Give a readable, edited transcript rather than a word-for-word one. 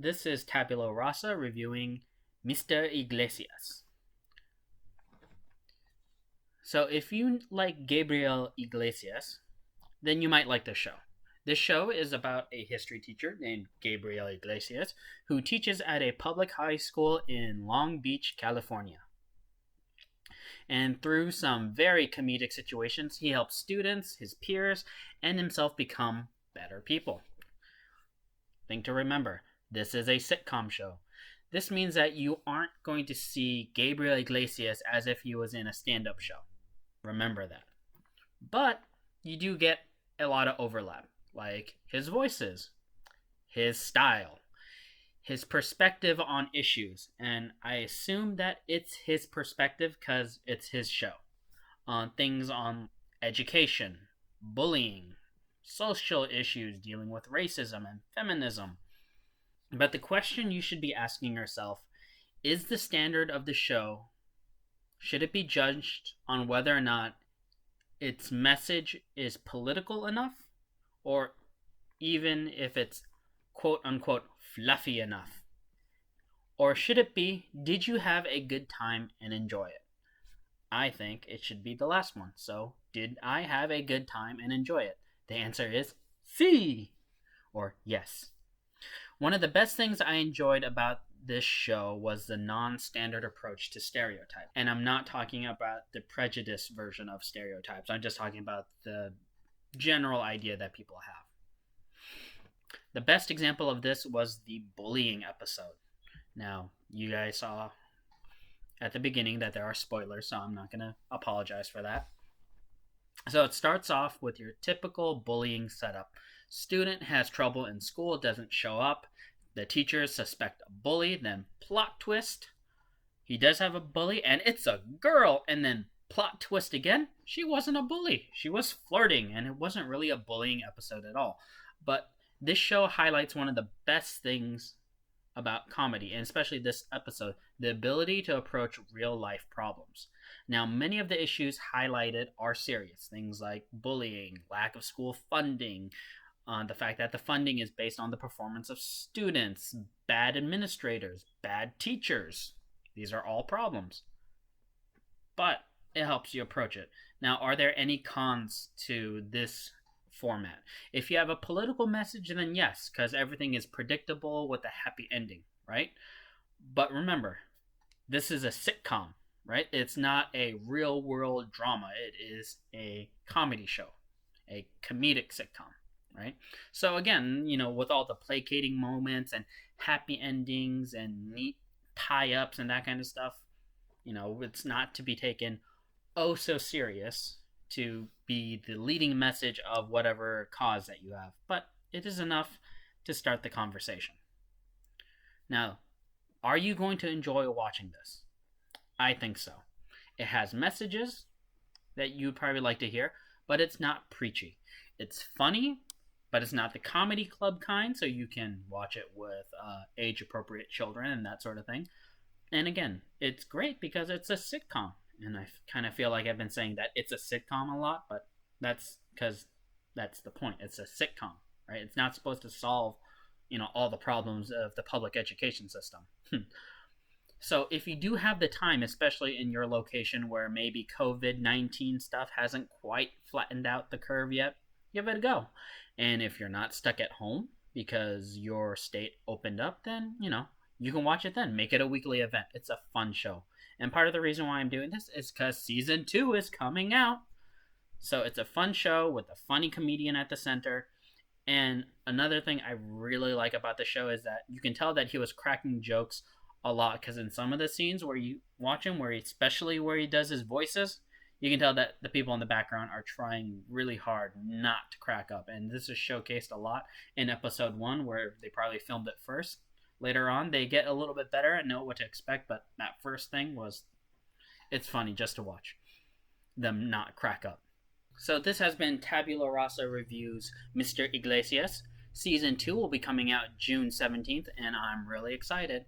This is Tabula Rasa reviewing Mr. Iglesias. So, if you like Gabriel Iglesias, then you might like this show. This show is about a history teacher named Gabriel Iglesias who teaches at a public high school in Long Beach, California. And through some very comedic situations, he helps students, his peers, and himself become better people. Thing to remember, this is a sitcom show. This means that you aren't going to see Gabriel Iglesias as if he was in a stand-up show. Remember that. But you do get a lot of overlap, like his voices, his style, his perspective on issues, and I assume that it's his perspective because it's his show, on things on education, bullying, social issues dealing with racism and feminism. But the question you should be asking yourself is the standard of the show, should it be judged on whether or not its message is political enough, or even if it's quote unquote fluffy enough? Or should it be, did you have a good time and enjoy it? I think it should be the last one. So, did I have a good time and enjoy it? The answer is C, or yes. One of the best things I enjoyed about this show was the non-standard approach to stereotype. And I'm not talking about the prejudice version of stereotypes. I'm just talking about the general idea that people have. The best example of this was the bullying episode. Now, you guys saw at the beginning that there are spoilers, so I'm not going to apologize for that. So it starts off with your typical bullying setup. Student has trouble in school, doesn't show up. The teachers suspect a bully, then plot twist. He does have a bully, and it's a girl. And then plot twist again. She wasn't a bully. She was flirting, and it wasn't really a bullying episode at all. But this show highlights one of the best things about comedy, and especially this episode, the ability to approach real life problems. Now, many of the issues highlighted are serious. Things like bullying, lack of school funding, the fact that the funding is based on the performance of students, bad administrators, bad teachers. These are all problems. But it helps you approach it. Now, are there any cons to this format? If you have a political message, then yes, because everything is predictable with a happy ending, right? But remember, this is a sitcom, right? It's not a real world drama. It is a comedy show, a comedic sitcom, right? So again, with all the placating moments and happy endings and neat tie-ups and that kind of stuff, it's not to be taken oh so serious to be the leading message of whatever cause that you have, but it is enough to start the conversation. Now, are you going to enjoy watching this? I think so. It has messages that you'd probably like to hear, but it's not preachy. It's funny, but it's not the comedy club kind, so you can watch it with age-appropriate children and that sort of thing. And again, it's great because it's a sitcom. And I kind of feel like I've been saying that it's a sitcom a lot, but that's because that's the point. It's a sitcom, right? It's not supposed to solve, all the problems of the public education system. So if you do have the time, especially in your location where maybe COVID-19 stuff hasn't quite flattened out the curve yet, give it a go. And if you're not stuck at home because your state opened up, then, you can watch it then. Make it a weekly event. It's a fun show. And part of the reason why I'm doing this is because season 2 is coming out. So it's a fun show with a funny comedian at the center. And another thing I really like about the show is that you can tell that he was cracking jokes a lot, because in some of the scenes where you watch him, especially where he does his voices, you can tell that the people in the background are trying really hard not to crack up. And this is showcased a lot in episode 1, where they probably filmed it first. Later on, they get a little bit better and know what to expect, but that first thing it's funny just to watch them not crack up. So this has been Tabula Rasa Reviews Mr. Iglesias. Season 2 will be coming out June 17th, and I'm really excited.